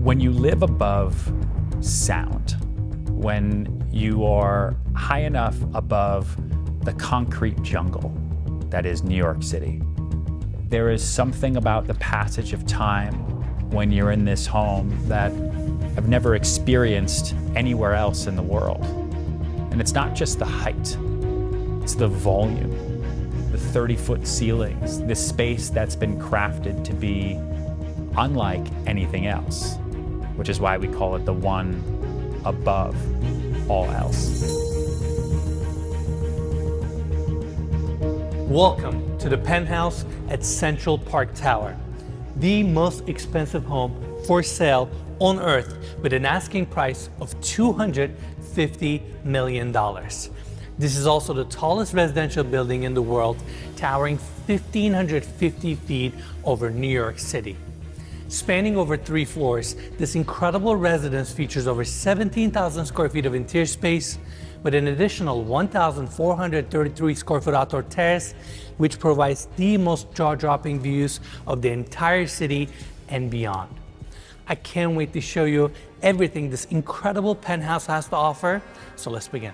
When you live above sound, when you are high enough above the concrete jungle that is New York City, there is something about the passage of time when you're in this home that I've never experienced anywhere else in the world. And it's not just the height, it's the volume, the 30-foot ceilings, this space that's been crafted to be unlike anything else, which is why we call it the one above all else. Welcome to the Penthouse at Central Park Tower, the most expensive home for sale on earth with an asking price of $250 million. This is also the tallest residential building in the world, towering 1,550 feet over New York City. Spanning over 3 floors, this incredible residence features over 17,000 square feet of interior space with an additional 1,433 square foot outdoor terrace, which provides the most jaw-dropping views of the entire city and beyond. I can't wait to show you everything this incredible penthouse has to offer, so let's begin.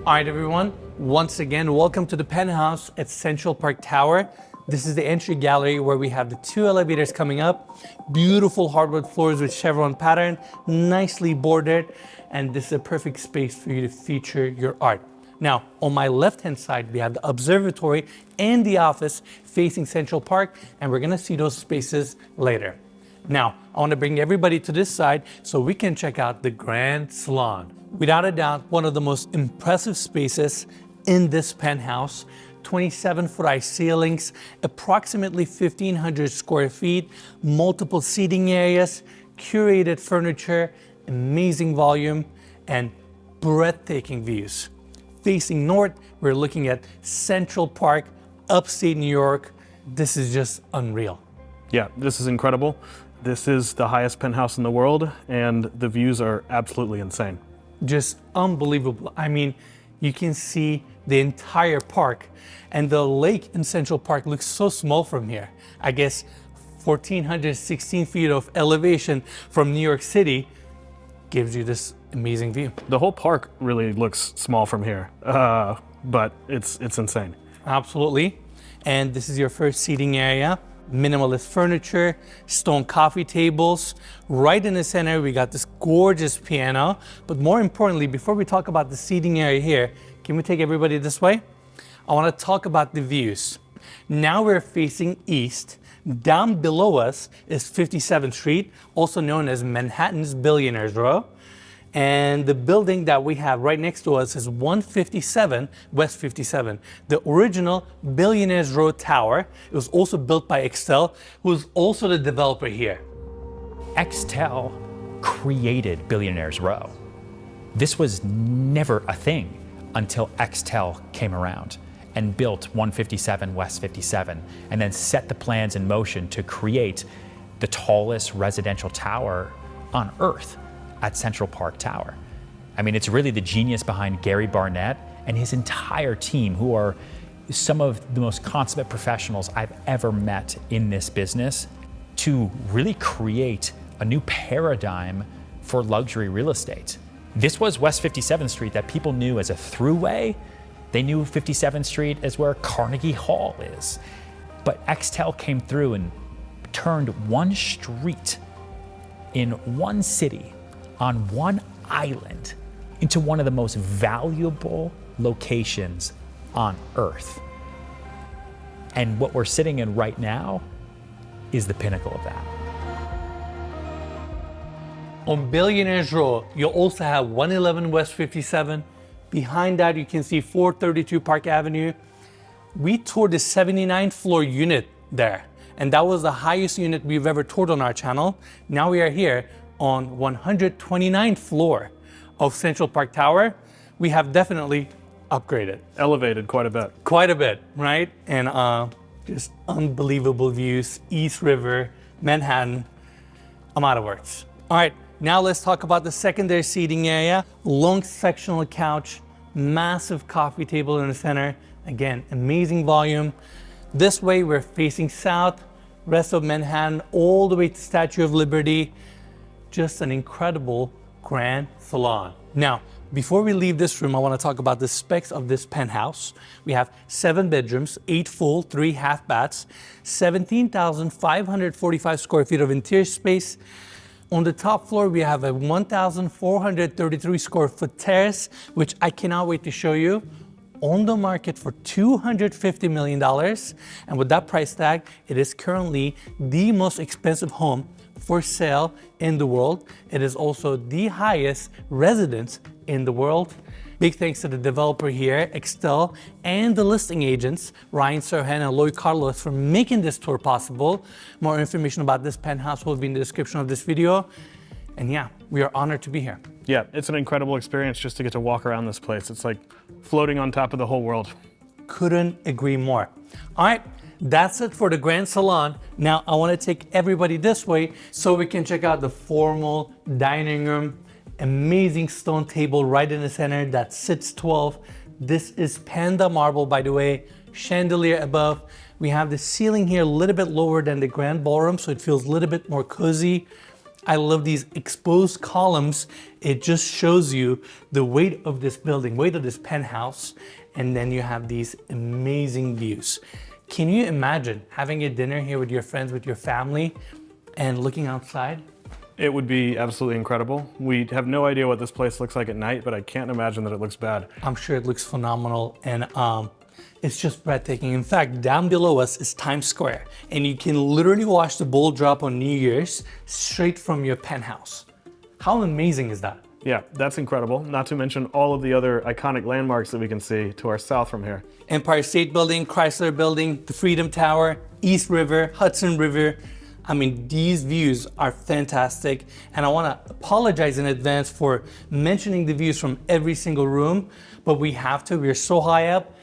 All right, everyone. Once again, welcome to the Penthouse at Central Park Tower. This is the entry gallery where we have the 2 elevators coming up. Beautiful hardwood floors with chevron pattern, nicely bordered, and this is a perfect space for you to feature your art. Now, on my left-hand side, we have the observatory and the office facing Central Park, and we're gonna see those spaces later. Now, I wanna bring everybody to this side so we can check out the Grand Salon. Without a doubt, one of the most impressive spaces in this penthouse, 27-foot high ceilings, approximately 1,500 square feet, multiple seating areas, curated furniture, amazing volume, and breathtaking views. Facing north, we're looking at Central Park, upstate New York. This is just unreal. Yeah, this is incredible. This is the highest penthouse in the world, and the views are absolutely insane. Just unbelievable. I mean, you can see the entire park, and the lake in Central Park looks so small from here. I guess 1,416 feet of elevation from New York City gives you this amazing view. The whole park really looks small from here, but it's insane. Absolutely. And this is your first seating area. Minimalist furniture, stone coffee tables. Right in the center, we got this gorgeous piano. But more importantly, before we talk about the seating area here, can we take everybody this way? I want to talk about the views. Now we're facing east. Down below us is 57th Street, also known as Manhattan's Billionaires Row. And the building that we have right next to us is 157 West 57, the original Billionaires Row Tower. It was also built by Extel, who is also the developer here. Extel created Billionaires Row. This was never a thing until Extel came around and built 157 West 57, and then set the plans in motion to create the tallest residential tower on Earth at Central Park Tower. I mean, it's really the genius behind Gary Barnett and his entire team, who are some of the most consummate professionals I've ever met in this business, to really create a new paradigm for luxury real estate. This was West 57th Street that people knew as a throughway. They knew 57th Street as where Carnegie Hall is. But Extel came through and turned one street in one city on one island into one of the most valuable locations on Earth. And what we're sitting in right now is the pinnacle of that. On Billionaires Row, you'll also have 111 West 57. Behind that, you can see 432 Park Avenue. We toured the 79th floor unit there, And that was the highest unit we've ever toured on our channel. Now we are here on 129th floor of Central Park Tower. We have definitely upgraded. Elevated quite a bit. Quite a bit, right? And just unbelievable views, East River, Manhattan. I'm out of words. All right, now let's talk about the secondary seating area. Long sectional couch, massive coffee table in the center. Again, amazing volume. This way we're facing south, rest of Manhattan, all the way to Statue of Liberty. Just an incredible grand salon. Now, before we leave this room, I want to talk about the specs of this penthouse. We have 7 bedrooms, 8 full, 3 half baths, 17,545 square feet of interior space. On the top floor, we have a 1,433 square foot terrace, which I cannot wait to show you. On the market for $250 million. And with that price tag, it is currently the most expensive home for sale in the world. It is also the highest residence in the world. Big thanks to the developer here, Excel, and the listing agents, Ryan Serhan and Lloyd Carlos, for making this tour possible. More information about this penthouse will be in the description of this video. And yeah, we are honored to be here. Yeah, it's an incredible experience just to get to walk around this place. It's like floating on top of the whole world. Couldn't agree more. All right, that's it for the Grand Salon. Now I want to take everybody this way so we can check out the formal dining room. Amazing stone table right in the center that sits 12. This is Panda marble, by the way. Chandelier above. We have the ceiling here a little bit lower than the Grand Ballroom, so it feels a little bit more cozy. I love these exposed columns. It just shows you the weight of this building, weight of this penthouse. And then you have these amazing views. Can you imagine having a dinner here with your friends, with your family, and looking outside? It would be absolutely incredible. We have no idea what this place looks like at night, but I can't imagine that it looks bad. I'm sure it looks phenomenal, and it's just breathtaking. In fact, down below us is Times Square, and you can literally watch the ball drop on New Year's straight from your penthouse. How amazing is that? Yeah, that's incredible. Not to mention all of the other iconic landmarks that we can see to our south from here. Empire State Building, Chrysler Building, the Freedom Tower, East River, Hudson River. I mean, these views are fantastic. And I want to apologize in advance for mentioning the views from every single room, but we have to. We're so high up.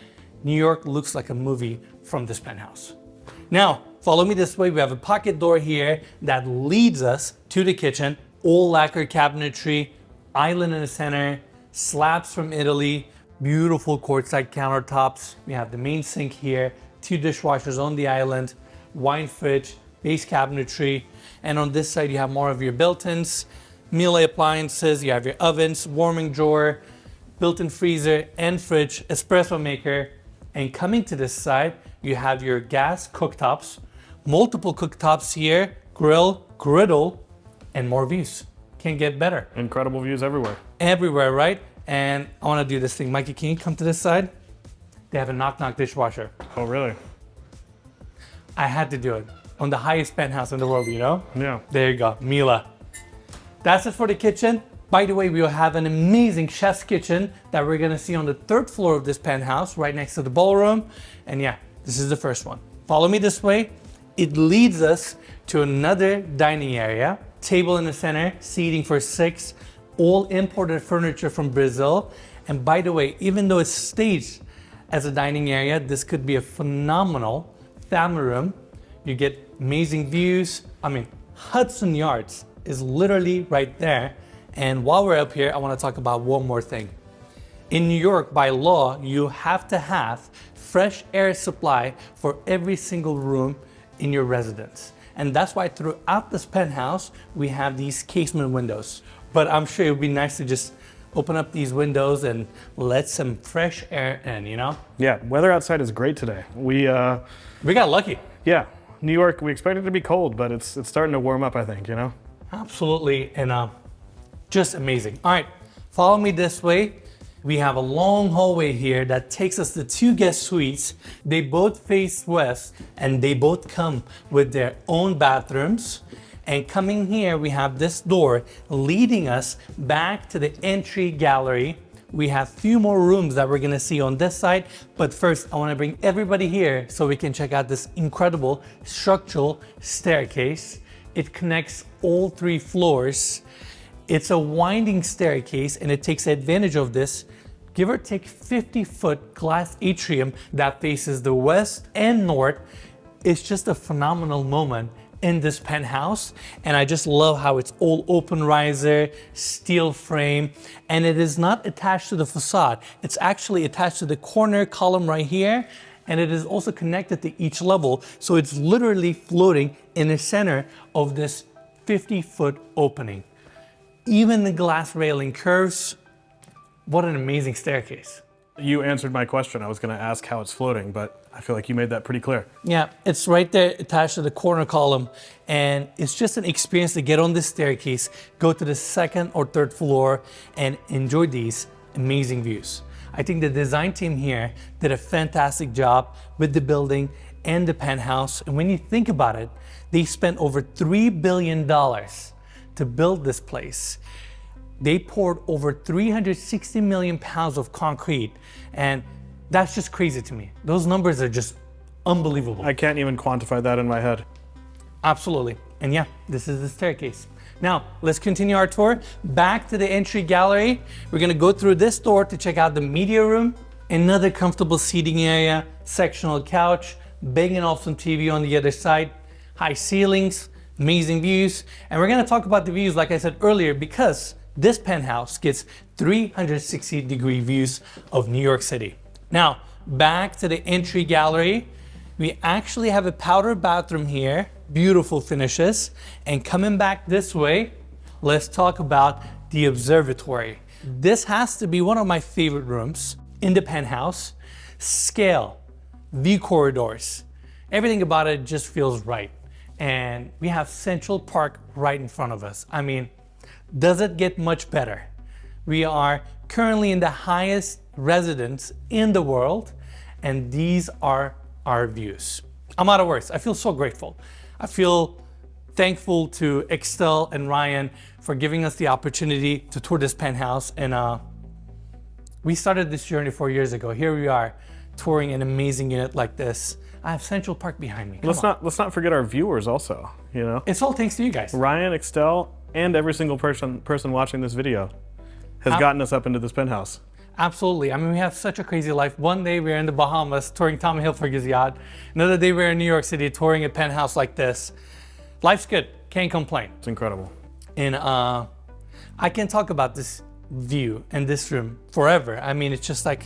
New York looks like a movie from this penthouse. Now, follow me this way. We have a pocket door here that leads us to the kitchen. All lacquer cabinetry, island in the center, slabs from Italy, beautiful quartzite countertops. We have the main sink here, 2 dishwashers on the island, wine fridge, base cabinetry. And on this side, you have more of your built-ins, meal appliances, you have your ovens, warming drawer, built-in freezer and fridge, espresso maker. And coming to this side, you have your gas cooktops, multiple cooktops here, grill, griddle, and more views. Can't get better. Incredible views everywhere. Everywhere, right? And I want to do this thing. Mikey, can you come to this side? They have a knock-knock dishwasher. Oh, really? I had to do it on the highest penthouse in the world, you know? Yeah. There you go, Mila. That's it for the kitchen. By the way, we will have an amazing chef's kitchen that we're gonna see on the 3rd floor of this penthouse, right next to the ballroom. And yeah, this is the first one. Follow me this way. It leads us to another dining area. Table in the center, seating for 6, all imported furniture from Brazil. And by the way, even though it's staged as a dining area, this could be a phenomenal family room. You get amazing views. I mean, Hudson Yards is literally right there. And while we're up here, I want to talk about one more thing. In New York, by law, you have to have fresh air supply for every single room in your residence. And that's why throughout this penthouse, we have these casement windows. But I'm sure it would be nice to just open up these windows and let some fresh air in, you know? Yeah, weather outside is great today. We got lucky. Yeah, New York, we expected it to be cold, but it's starting to warm up, I think, you know? Absolutely, and just amazing. All right, follow me this way. We have a long hallway here that takes us to 2 guest suites. They both face west, and they both come with their own bathrooms. And coming here, we have this door leading us back to the entry gallery We have a few more rooms that we're gonna see on this side, but first I wanna bring everybody here so we can check out this incredible structural staircase. It connects all 3 floors. It's a winding staircase and it takes advantage of this, give or take 50-foot glass atrium that faces the west and north. It's just a phenomenal moment in this penthouse, and I just love how it's all open riser, steel frame, and it is not attached to the facade. It's actually attached to the corner column right here, and it is also connected to each level, so it's literally floating in the center of this 50-foot opening. Even the glass railing curves. What an amazing staircase. You answered my question. I was going to ask how it's floating, but I feel like you made that pretty clear. Yeah, it's right there attached to the corner column, and it's just an experience to get on this staircase, go to the 2nd or 3rd floor, and enjoy these amazing views. I think the design team here did a fantastic job with the building and the penthouse, and when you think about it, they spent over $3 billion to build this place. They poured over 360 million pounds of concrete, and that's just crazy to me. Those numbers are just unbelievable. I can't even quantify that in my head. Absolutely. And yeah, this is the staircase. Now, let's continue our tour. Back to the entry gallery. We're gonna go through this door to check out the media room. Another comfortable seating area, sectional couch, Bang & Olufsen TV on the other side, high ceilings, amazing views. And we're gonna talk about the views, like I said earlier, because this penthouse gets 360-degree views of New York City. Now, back to the entry gallery. We actually have a powder bathroom here, beautiful finishes. And coming back this way, let's talk about the observatory. This has to be one of my favorite rooms in the penthouse. Scale, view corridors, everything about it just feels right. And we have Central Park right in front of us. I mean, does it get much better? We are currently in the highest residence in the world, and these are our views. I'm out of words. I feel so grateful. I feel thankful to Excel and Ryan for giving us the opportunity to tour this penthouse. And we started this journey 4 years ago. Here we are touring an amazing unit like this. I have Central Park behind me. Let's not forget our viewers also, you know? It's all thanks to you guys. Ryan, Excel, and every single person watching this video has gotten us up into this penthouse. Absolutely. I mean, we have such a crazy life. One day we're in the Bahamas touring Tommy Hilfiger's yacht. Another day we're in New York City touring a penthouse like this. Life's good. Can't complain. It's incredible. And I can talk about this view and this room forever. I mean, it's just like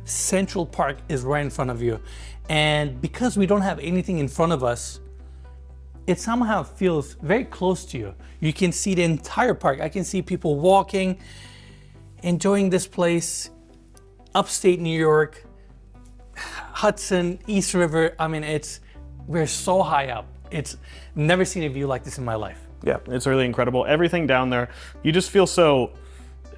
Central Park is right in front of you. And because we don't have anything in front of us, it somehow feels very close to you. You can see the entire park. I can see people walking, enjoying this place, upstate New York, Hudson, East River. I mean, we're so high up. It's never seen a view like this in my life. Yeah, it's really incredible. Everything down there, you just feel so,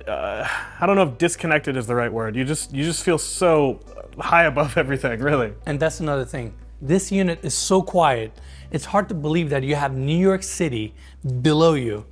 I don't know if disconnected is the right word. You just feel so high above everything, really. And that's another thing. This unit is so quiet. It's hard to believe that you have New York City below you.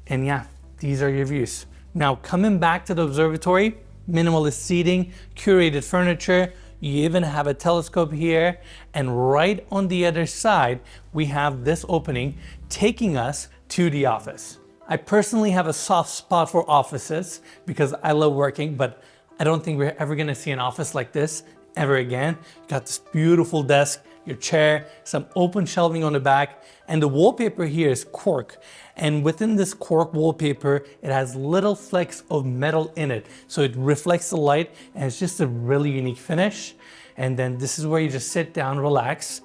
And yeah, these are your views. Now, coming back to the observatory, minimalist seating, curated furniture, you even have a telescope here. And right on the other side, we have this opening taking us to the office. I personally have a soft spot for offices because I love working, but I don't think we're ever gonna see an office like this ever again. You got this beautiful desk, your chair, some open shelving on the back, and the wallpaper here is cork. And within this cork wallpaper, it has little flecks of metal in it. So it reflects the light, and it's just a really unique finish. And then this is where you just sit down, relax,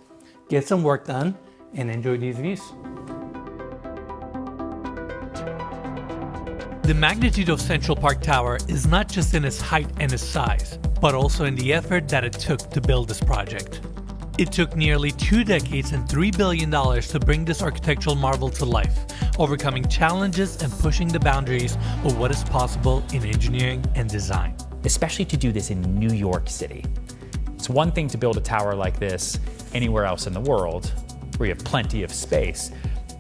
get some work done, and enjoy these views. The magnitude of Central Park Tower is not just in its height and its size, but also in the effort that it took to build this project. It took nearly 2 decades and $3 billion to bring this architectural marvel to life, overcoming challenges and pushing the boundaries of what is possible in engineering and design. Especially to do this in New York City. It's one thing to build a tower like this anywhere else in the world, where you have plenty of space.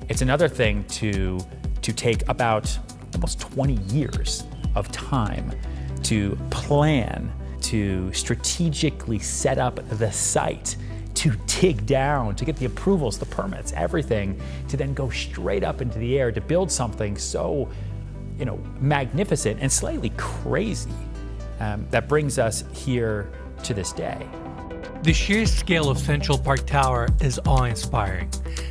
It's another thing to take about almost 20 years of time to plan, to strategically set up the site, to dig down, to get the approvals, the permits, everything, to then go straight up into the air to build something so, magnificent and slightly crazy that brings us here to this day. The sheer scale of Central Park Tower is awe-inspiring.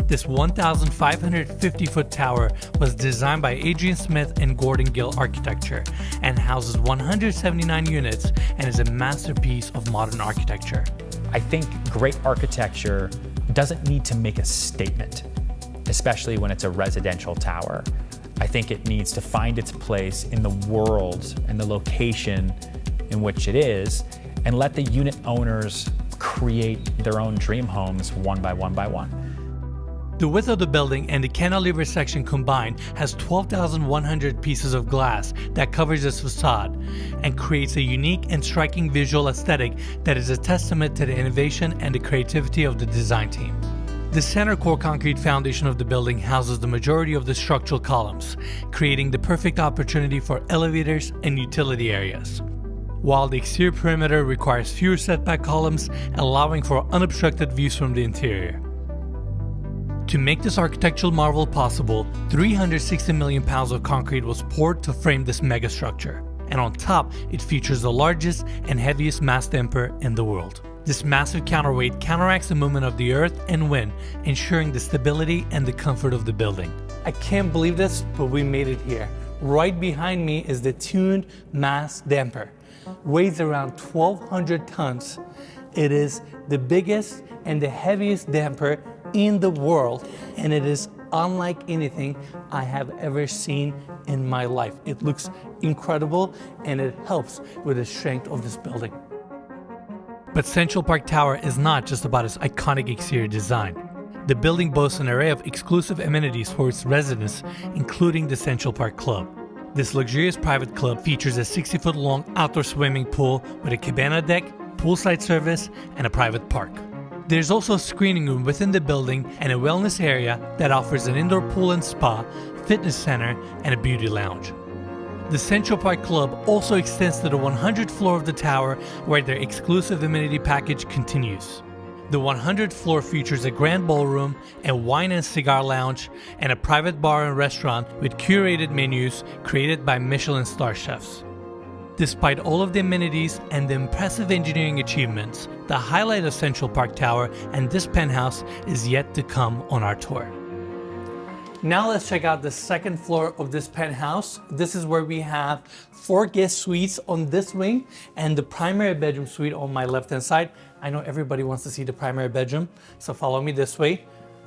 This 1,550-foot tower was designed by Adrian Smith and Gordon Gill Architecture and houses 179 units and is a masterpiece of modern architecture. I think great architecture doesn't need to make a statement, especially when it's a residential tower. I think it needs to find its place in the world and the location in which it is, and let the unit owners create their own dream homes one by one by one. The width of the building and the cantilever section combined has 12,100 pieces of glass that covers its facade and creates a unique and striking visual aesthetic that is a testament to the innovation and the creativity of the design team. The center core concrete foundation of the building houses the majority of the structural columns, creating the perfect opportunity for elevators and utility areas, while the exterior perimeter requires fewer setback columns, allowing for unobstructed views from the interior. To make this architectural marvel possible, 360 million pounds of concrete was poured to frame this megastructure, and on top, it features the largest and heaviest mass damper in the world. This massive counterweight counteracts the movement of the earth and wind, ensuring the stability and the comfort of the building. I can't believe this, but we made it here. Right behind me is the tuned mass damper. Weighs around 1,200 tons. It is the biggest and the heaviest damper in the world, and it is unlike anything I have ever seen in my life. It looks incredible, and it helps with the strength of this building. But Central Park Tower is not just about its iconic exterior design. The building boasts an array of exclusive amenities for its residents, including the Central Park Club. This luxurious private club features a 60-foot-long outdoor swimming pool with a cabana deck, poolside service, and a private park. There's also a screening room within the building and a wellness area that offers an indoor pool and spa, fitness center, and a beauty lounge. The Central Park Club also extends to the 100th floor of the tower, where their exclusive amenity package continues. The 100th floor features a grand ballroom, a wine and cigar lounge, and a private bar and restaurant with curated menus created by Michelin star chefs. Despite all of the amenities and the impressive engineering achievements, the highlight of Central Park Tower and this penthouse is yet to come on our tour. Now let's check out the second floor of this penthouse. This is where we have 4 guest suites on this wing and the primary bedroom suite on my left-hand side. I know everybody wants to see the primary bedroom, so follow me this way.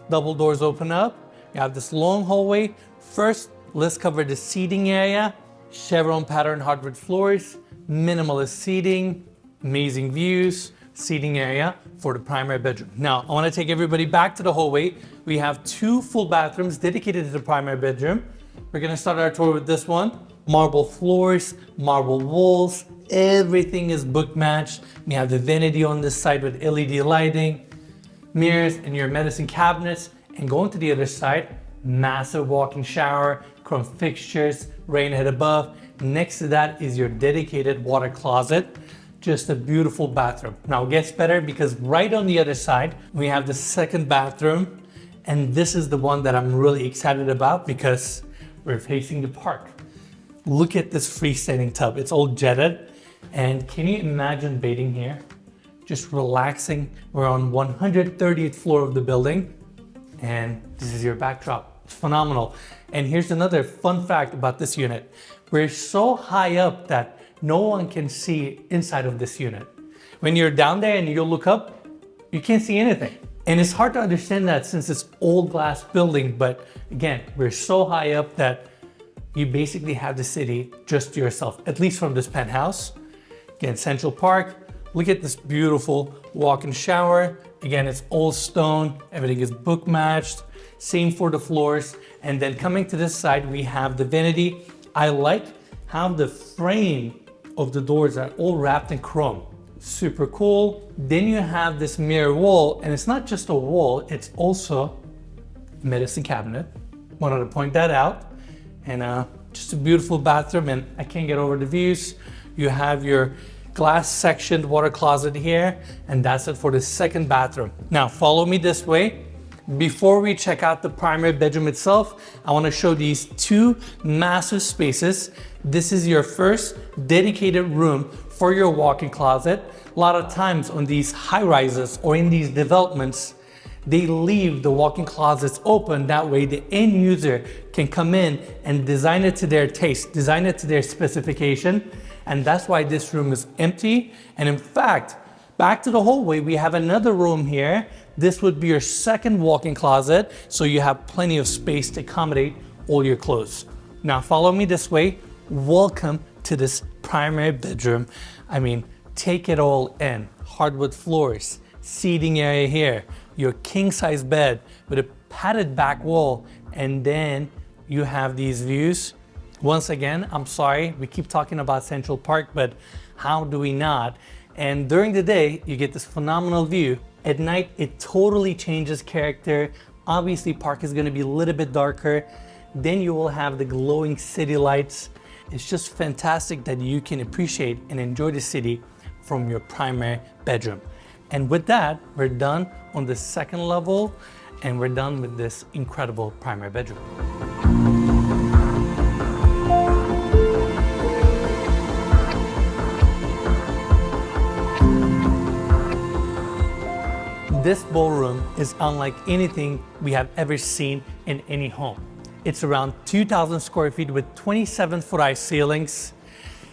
Double doors open up. You have this long hallway. First, let's cover the seating area. Chevron pattern hardwood floors, minimalist seating, amazing views, seating area for the primary bedroom. Now, I want to take everybody back to the hallway. We have 2 full bathrooms dedicated to the primary bedroom. We're going to start our tour with this one. Marble floors, marble walls, everything is book matched. We have the vanity on this side with LED lighting, mirrors, and your medicine cabinets. And going to the other side, massive walk-in shower, chrome fixtures, rain head above. Next to that is your dedicated water closet. Just a beautiful bathroom. Now it gets better because right on the other side, we have the second bathroom. And this is the one that I'm really excited about because we're facing the park. Look at this freestanding tub. It's all jetted. And can you imagine bathing here? Just relaxing. We're on 130th floor of the building. And this is your backdrop. It's phenomenal. And here's another fun fact about this unit. We're so high up that no one can see inside of this unit. When you're down there and you look up, you can't see anything. And it's hard to understand that since it's old glass building, but again, we're so high up that you basically have the city just to yourself, at least from this penthouse. Again, Central Park, look at this beautiful walk-in shower. Again, it's all stone, everything is book matched, same for the floors. And then coming to this side, we have the vanity. I like how the frame of the doors are all wrapped in chrome. Super cool. Then you have this mirror wall, and it's not just a wall, it's also a medicine cabinet. Wanted to point that out. And just a beautiful bathroom, and I can't get over the views. You have your glass sectioned water closet here, and that's it for the second bathroom. Now follow me this way. Before we check out the primary bedroom itself, I want to show these two massive spaces. This is your first dedicated room for your walk-in closet. A lot of times on these high rises or in these developments, they leave the walk-in closets open. That way the end user can come in and design it to their taste, design it to their specification. And that's why this room is empty. And in fact, back to the hallway, we have another room here. This would be your second walk-in closet, so you have plenty of space to accommodate all your clothes. Now follow me this way. Welcome to this primary bedroom. I mean, take it all in. Hardwood floors, seating area here, your king-size bed with a padded back wall, and then you have these views. Once again, I'm sorry, we keep talking about Central Park, but how do we not? And during the day, you get this phenomenal view. At night, it totally changes character. Obviously, park is gonna be a little bit darker. Then you will have the glowing city lights. It's just fantastic that you can appreciate and enjoy the city from your primary bedroom. And with that, we're done on the second level, and we're done with this incredible primary bedroom. This ballroom is unlike anything we have ever seen in any home. It's around 2,000 square feet with 27-foot high ceilings.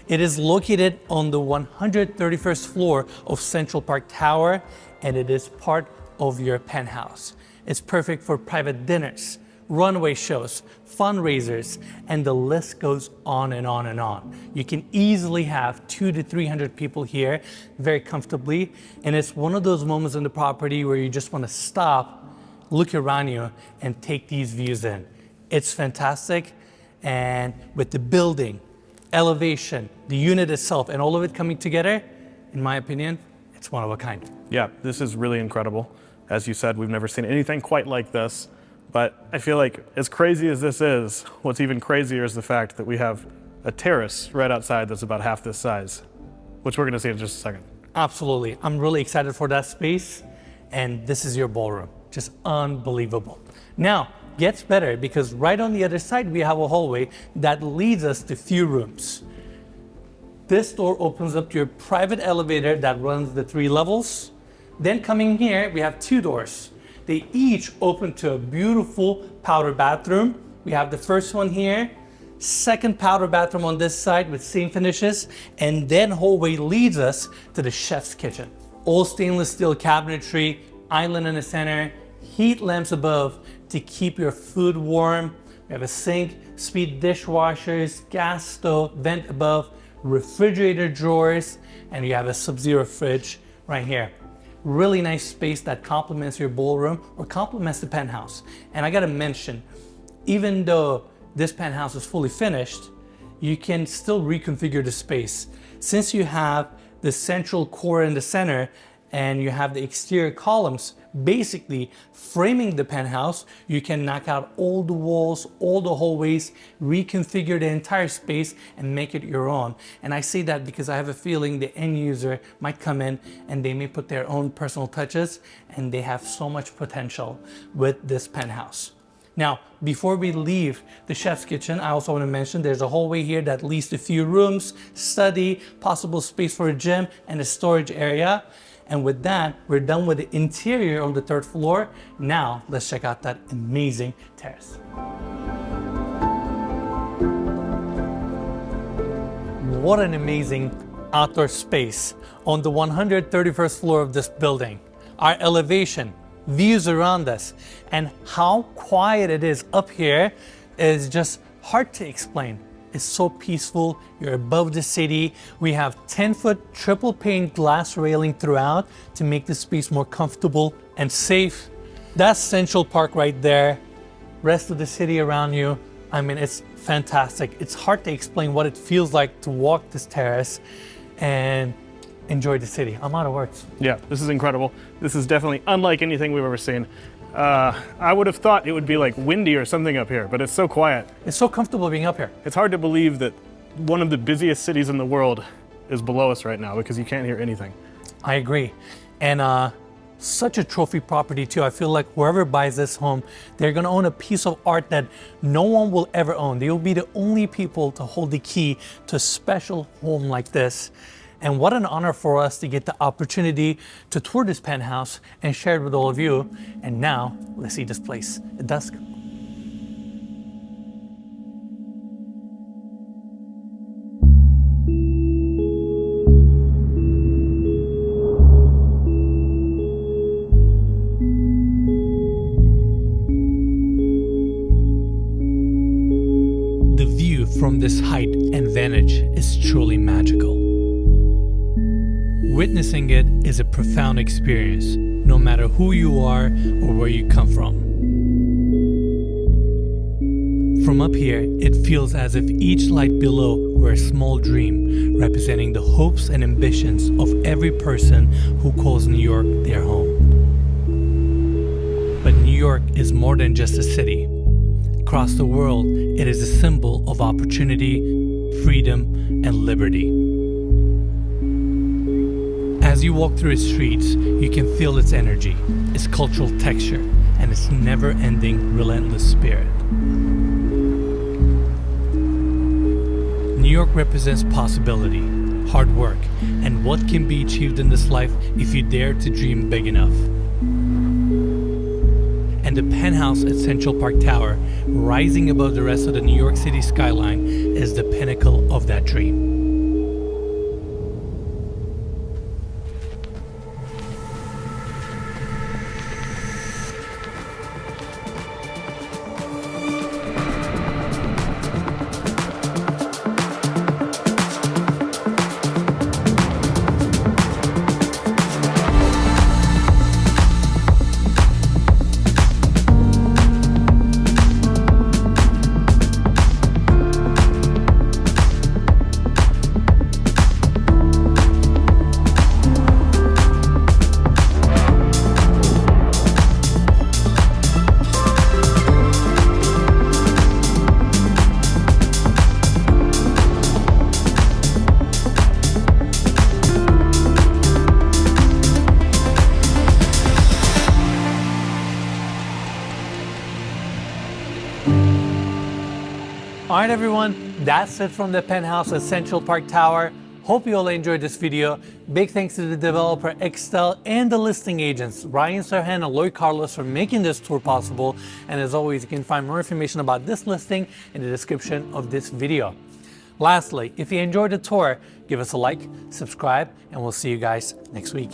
It is located on the 131st floor of Central Park Tower, and it is part of your penthouse. It's perfect for private dinners, runway shows, fundraisers, and the list goes on and on and on. You can easily have 200 to 300 people here very comfortably, and it's one of those moments in the property where you just want to stop, look around you, and take these views in. It's fantastic, and with the building, elevation, the unit itself, and all of it coming together, in my opinion, it's one of a kind. Yeah, this is really incredible. As you said, we've never seen anything quite like this. But I feel like as crazy as this is, what's even crazier is the fact that we have a terrace right outside that's about half this size, which we're gonna see in just a second. Absolutely. I'm really excited for that space, and this is your ballroom. Just unbelievable. Now, gets better because right on the other side, we have a hallway that leads us to few rooms. This door opens up to your private elevator that runs the 3 levels. Then coming here, we have 2 doors. They each open to a beautiful powder bathroom. We have the first one here, second powder bathroom on this side with same finishes, and then hallway leads us to the chef's kitchen. All stainless steel cabinetry, island in the center, heat lamps above to keep your food warm. We have a sink, speed dishwashers, gas stove, vent above, refrigerator drawers, and you have a Sub-Zero fridge right here. Really nice space that complements your ballroom or complements the penthouse. And I gotta mention, even though this penthouse is fully finished, you can still reconfigure the space. Since you have the central core in the center and you have the exterior columns basically framing the penthouse, you can knock out all the walls, all the hallways, reconfigure the entire space and make it your own. And I say that because I have a feeling the end user might come in and they may put their own personal touches, and they have so much potential with this penthouse. Now, before we leave the chef's kitchen, I also want to mention there's a hallway here that leads to a few rooms, study, possible space for a gym, and a storage area. And with that, we're done with the interior on the 3rd floor. Now, let's check out that amazing terrace. What an amazing outdoor space on the 131st floor of this building. Our elevation, views around us, and how quiet it is up here is just hard to explain. It's so peaceful. You're above the city. We have 10-foot triple pane glass railing throughout to make the space more comfortable and safe. That's Central Park right there. Rest of the city around you. I mean, it's fantastic. It's hard to explain what it feels like to walk this terrace and enjoy the city. I'm out of words. Yeah, this is incredible. This is definitely unlike anything we've ever seen. I would have thought it would be like windy or something up here, but it's so quiet. It's so comfortable being up here. It's hard to believe that one of the busiest cities in the world is below us right now because you can't hear anything. I agree. And such a trophy property too. I feel like whoever buys this home, they're gonna own a piece of art that no one will ever own. They will be the only people to hold the key to a special home like this. And what an honor for us to get the opportunity to tour this penthouse and share it with all of you. And now, let's see this place at dusk. The view from this height and vantage is truly magical. Witnessing it is a profound experience, no matter who you are or where you come from. From up here, it feels as if each light below were a small dream, representing the hopes and ambitions of every person who calls New York their home. But New York is more than just a city. Across the world, it is a symbol of opportunity, freedom, and liberty. As you walk through its streets, you can feel its energy, its cultural texture, and its never-ending, relentless spirit. New York represents possibility, hard work, and what can be achieved in this life if you dare to dream big enough. And the penthouse at Central Park Tower, rising above the rest of the New York City skyline, is the pinnacle of that dream. All right, everyone, that's it from the penthouse at Central Park Tower. Hope you all enjoyed this video. Big thanks to the developer Excel and the listing agents, Ryan Serhan and Lloyd Carlos, for making this tour possible. And as always, you can find more information about this listing in the description of this video. Lastly, if you enjoyed the tour, give us a like, subscribe, and we'll see you guys next week.